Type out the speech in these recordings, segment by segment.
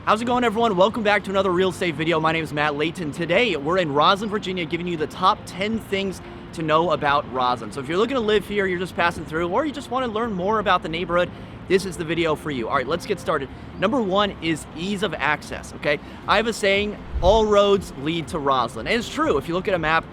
How's it going, everyone? Welcome back to another real estate video. My name is Matt Leighton. Today, we're in Rosslyn, Virginia, giving you the top 10 things to know about Rosslyn. So if you're looking to live here, you're just passing through, or you just want to learn more about the neighborhood, this is the video for you. All right, let's get started. Number one is ease of access, okay? I have a saying, all roads lead to Rosslyn. And it's true. If you look at a map,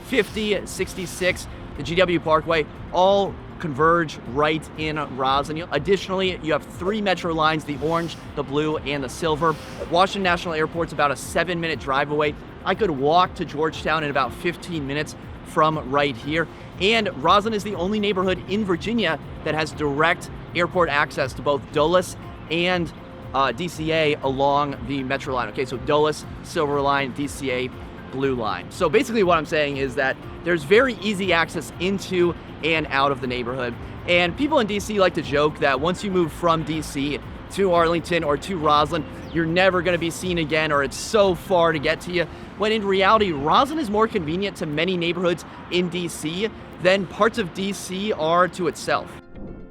50, 66, the GW Parkway, all converge right in Rosslyn. Additionally, you have 3 metro lines, the orange, the blue, and the silver. Washington National Airport's about a 7-minute drive away. I could walk to Georgetown in about 15 minutes from right here. And Rosslyn is the only neighborhood in Virginia that has direct airport access to both Dulles and DCA along the metro line. Okay, so Dulles, silver line, DCA, blue line. So basically what I'm saying is that there's very easy access into and out of the neighborhood. And people in DC like to joke that once you move from DC to Arlington or to Rosslyn, you're never going to be seen again, or it's so far to get to you. When in reality, Rosslyn is more convenient to many neighborhoods in DC than parts of DC are to itself.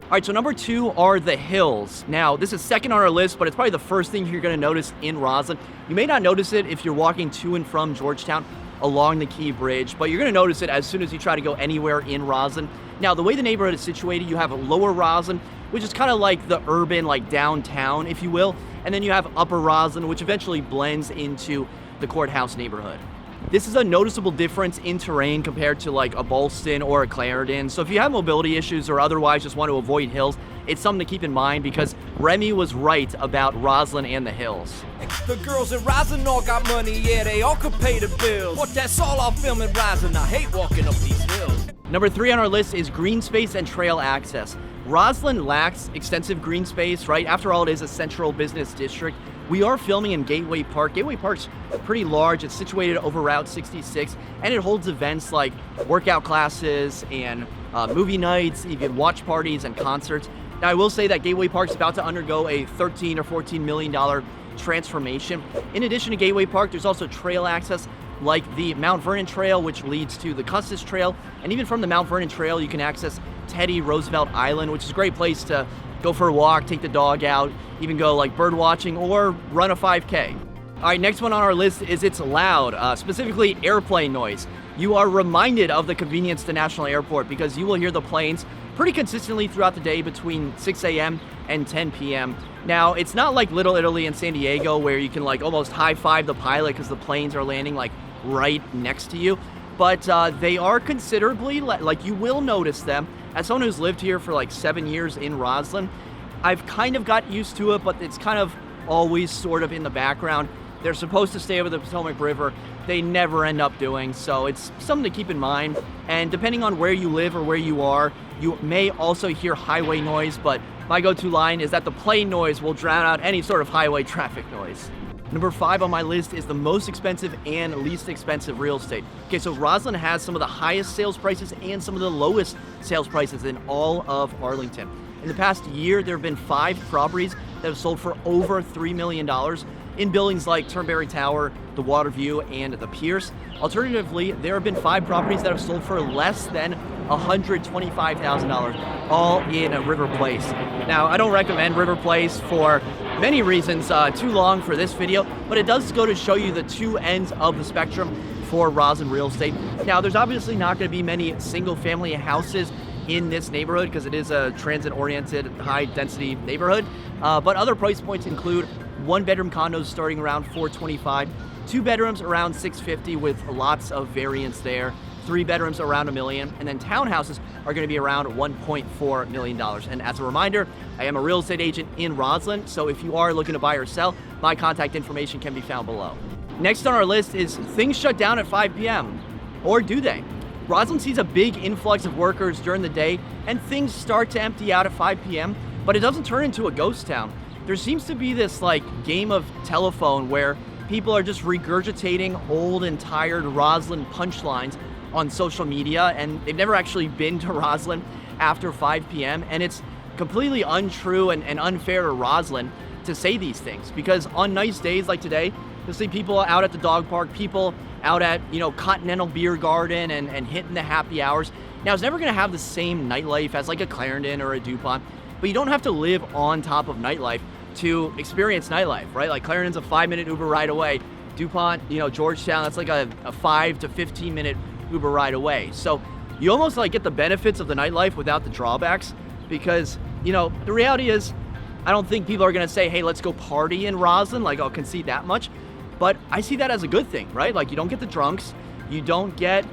All right, so number 2 are the hills. Now, this is second on our list, but it's probably the first thing you're going to notice in Rosslyn. You may not notice it if you're walking to and from Georgetown along the Key Bridge, but you're going to notice it as soon as you try to go anywhere in Rosslyn. Now, the way the neighborhood is situated, you have Lower Rosslyn, which is kind of like the urban, like downtown, if you will, and then you have Upper Rosslyn, which eventually blends into the courthouse neighborhood. This is a noticeable difference in terrain compared to like a Ballston or a Clarendon. So if you have mobility issues or otherwise just want to avoid hills, it's something to keep in mind because Remy was right about Rosslyn and the hills. The girls at Rosslyn all got money, yeah, they all could pay the bills. But that's all I'll film in Rosslyn. I hate walking up these hills. Number 3 on our list is green space and trail access. Rosslyn lacks extensive green space, right? After all, it is a central business district. We are filming in Gateway Park. Gateway Park's pretty large. It's situated over Route 66, and it holds events like workout classes and movie nights, even watch parties and concerts. Now, I will say that Gateway Park's about to undergo a $13 or $14 million transformation. In addition to Gateway Park, there's also trail access like the Mount Vernon Trail, which leads to the Custis Trail. And even from the Mount Vernon Trail, you can access Teddy Roosevelt Island, which is a great place to go for a walk, take the dog out, even go like bird watching or run a 5K. All right, next one on our list is it's loud, specifically airplane noise. You are reminded of the convenience to National Airport because you will hear the planes pretty consistently throughout the day between 6 a.m. and 10 p.m. Now, it's not like Little Italy in San Diego where you can like almost high-five the pilot because the planes are landing like right next to you, but they are considerably, like you will notice them. As someone who's lived here for like 7 years in Rosslyn, I've kind of got used to it, but it's kind of always sort of in the background. They're supposed to stay over the Potomac River. They never end up doing, so it's something to keep in mind. And depending on where you live or where you are, you may also hear highway noise, but my go-to line is that the plane noise will drown out any sort of highway traffic noise. Number 5 on my list is the most expensive and least expensive real estate. Okay, so Rosslyn has some of the highest sales prices and some of the lowest sales prices in all of Arlington. In the past year, there have been 5 properties that have sold for over $3 million in buildings like Turnberry Tower, the Waterview, and the Pierce. Alternatively, there have been 5 properties that have sold for less than $125,000, all in River Place. Now, I don't recommend River Place for many reasons, too long for this video, but it does go to show you the 2 ends of the spectrum for Rosslyn real estate. Now, there's obviously not going to be many single-family houses in this neighborhood because it is a transit-oriented, high-density neighborhood, but other price points include 1-bedroom condos starting around $425, 2 bedrooms around $650 with lots of variance there, 3 bedrooms around $1 million, and then townhouses are going to be around $1.4 million. And as a reminder, I am a real estate agent in Rosslyn, so if you are looking to buy or sell, my contact information can be found below. Next on our list is things shut down at 5 p.m. Or do they? Rosslyn sees a big influx of workers during the day, and things start to empty out at 5 p.m., but it doesn't turn into a ghost town. There seems to be this like game of telephone where people are just regurgitating old and tired Rosslyn punchlines on social media, and they've never actually been to Rosslyn after 5 p.m. And it's completely untrue and unfair to Rosslyn to say these things, because on nice days like today, you'll see people out at the dog park, people out at, Continental Beer Garden and hitting the happy hours. Now, it's never going to have the same nightlife as like a Clarendon or a DuPont, but you don't have to live on top of nightlife. to experience nightlife, right? Like Clarendon's a 5-minute Uber ride away. DuPont, Georgetown, that's like a 5 to 15-minute Uber ride away. So you almost like get the benefits of the nightlife without the drawbacks, because, the reality is, I don't think people are gonna say, hey, let's go party in Rosslyn, like I'll concede that much. But I see that as a good thing, right? Like you don't get the drunks, you don't get,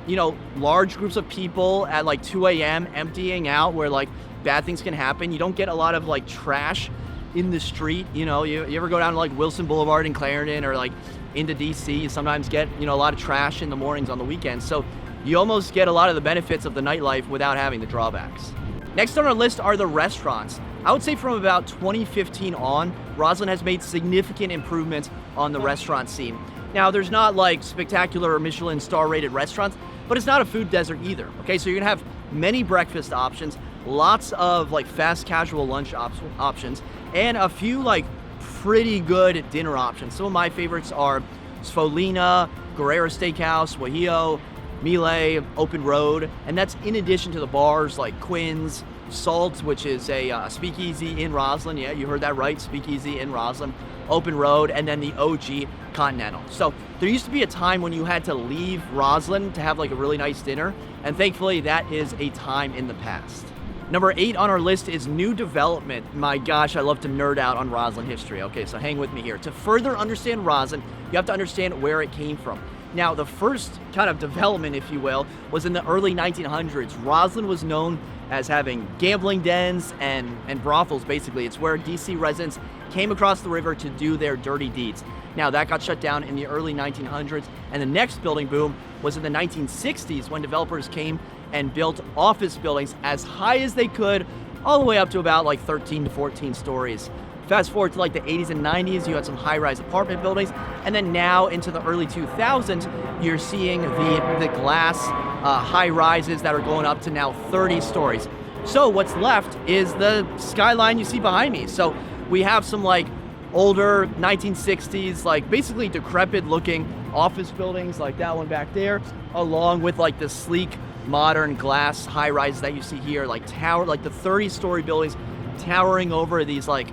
large groups of people at like 2 a.m. emptying out where like bad things can happen. You don't get a lot of like trash in the street. You ever go down to like Wilson Boulevard in Clarendon or like into DC, you sometimes get, a lot of trash in the mornings on the weekends. So you almost get a lot of the benefits of the nightlife without having the drawbacks. Next on our list are the restaurants. I would say from about 2015 on, Rosslyn has made significant improvements on the restaurant scene. Now, there's not like spectacular or Michelin star rated restaurants, but it's not a food desert either. Okay, so you're gonna have many breakfast options, lots of like fast casual lunch options, and a few like pretty good dinner options. Some of my favorites are Sfolina, Guerrero Steakhouse, Wahio, Miele, Open Road, and that's in addition to the bars like Quinn's, Salt, which is a speakeasy in Rosslyn. Yeah, you heard that right, speakeasy in Rosslyn, Open Road, and then the OG Continental. So there used to be a time when you had to leave Rosslyn to have like a really nice dinner, and thankfully that is a time in the past. Number 8 on our list is new development. My gosh, I love to nerd out on Rosslyn history. Okay, so hang with me here. To further understand Rosslyn, you have to understand where it came from. Now, the first kind of development, if you will, was in the early 1900s. Rosslyn was known as having gambling dens and brothels, basically. It's where DC residents came across the river to do their dirty deeds. Now, that got shut down in the early 1900s, and the next building boom was in the 1960s when developers came and built office buildings as high as they could, all the way up to about like 13 to 14 stories. Fast forward to like the 80s and 90s, you had some high-rise apartment buildings, and then now into the early 2000s, you're seeing the glass high-rises that are going up to now 30 stories. So what's left is the skyline you see behind me. So we have some like older 1960s, like basically decrepit-looking office buildings like that one back there, along with like the sleek, modern glass high-rises that you see here, like the 30-story buildings towering over these like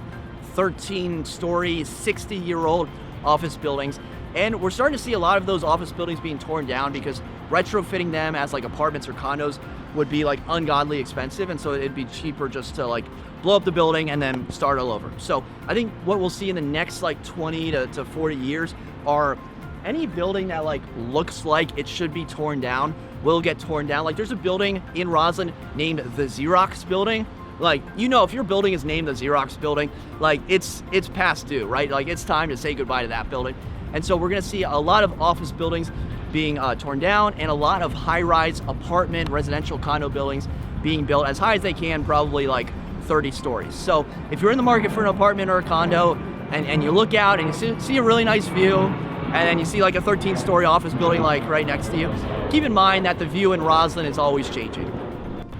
13-story, 60-year-old office buildings. And we're starting to see a lot of those office buildings being torn down because retrofitting them as like apartments or condos would be like ungodly expensive, and so it'd be cheaper just to like blow up the building and then start all over. So I think what we'll see in the next like 20 to 40 years are any building that like looks like it should be torn down will get torn down. Like there's a building in Rosslyn named the Xerox building. Like, if your building is named the Xerox building, like it's past due, right? Like it's time to say goodbye to that building. And so we're gonna see a lot of office buildings being torn down, and a lot of high-rise apartment, residential condo buildings being built as high as they can, probably like 30 stories. So if you're in the market for an apartment or a condo, and you look out and you see a really nice view, and then you see like a 13-story office building like right next to you, keep in mind that the view in Rosslyn is always changing.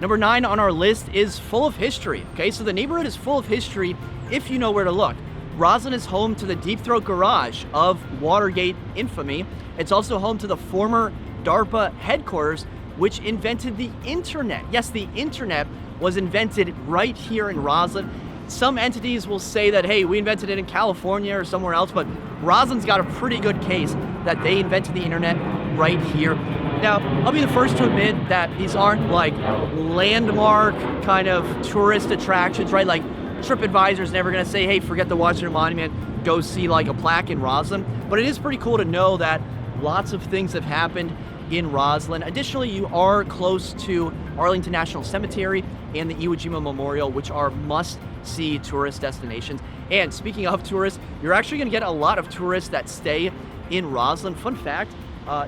Number 9 on our list is full of history. Okay, so the neighborhood is full of history if you know where to look. Rosslyn is home to the Deep Throat Garage of Watergate infamy. It's also home to the former DARPA headquarters, which invented the internet. Yes, the internet was invented right here in Rosslyn. Some entities will say that, hey, we invented it in California or somewhere else, but Rosslyn's got a pretty good case that they invented the internet right here. Now, I'll be the first to admit that these aren't like landmark kind of tourist attractions, right? Like TripAdvisor's never gonna say, hey, forget the Washington Monument, go see like a plaque in Rosslyn. But it is pretty cool to know that lots of things have happened in Rosslyn. Additionally, you are close to Arlington National Cemetery and the Iwo Jima Memorial, which are must-see tourist destinations. And speaking of tourists, you're actually gonna get a lot of tourists that stay in Rosslyn. Fun fact,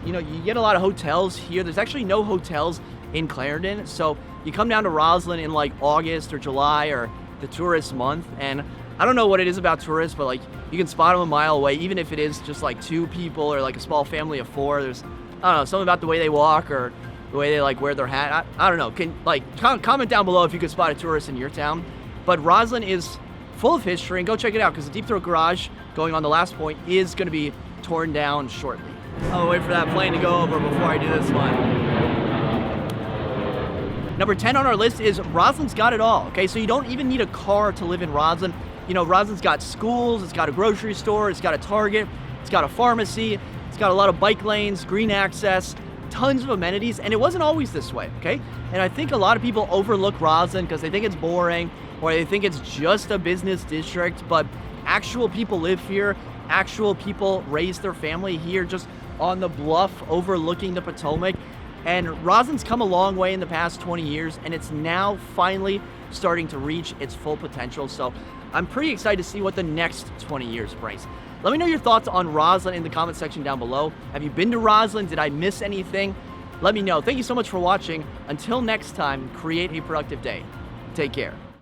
you get a lot of hotels here. There's actually no hotels in Clarendon. So you come down to Rosslyn in like August or July or the tourist month, and I don't know what it is about tourists, but like you can spot them a mile away, even if it is just like 2 people or like a small family of 4. There's, I don't know, something about the way they walk or the way they like wear their hat. I don't know. Can like comment down below if you could spot a tourist in your town. But Rosslyn is full of history, and go check it out because the Deep Throat Garage, going on the last point, is going to be torn down shortly. I'll wait for that plane to go over before I do this one. Number 10 on our list is Rosslyn's got it all. Okay, so you don't even need a car to live in Rosslyn. You know, Roslyn's got schools, it's got a grocery store, it's got a Target, it's got a pharmacy, it's got a lot of bike lanes, green access, tons of amenities, and it wasn't always this way, okay? And I think a lot of people overlook Rosslyn because they think it's boring or they think it's just a business district, but actual people live here, actual people raise their family here just on the bluff overlooking the Potomac. And Roslyn's come a long way in the past 20 years, and it's now finally starting to reach its full potential. So I'm pretty excited to see what the next 20 years brings. Let me know your thoughts on Rosslyn in the comment section down below. Have you been to Rosslyn? Did I miss anything? Let me know. Thank you so much for watching. Until next time, create a productive day. Take care.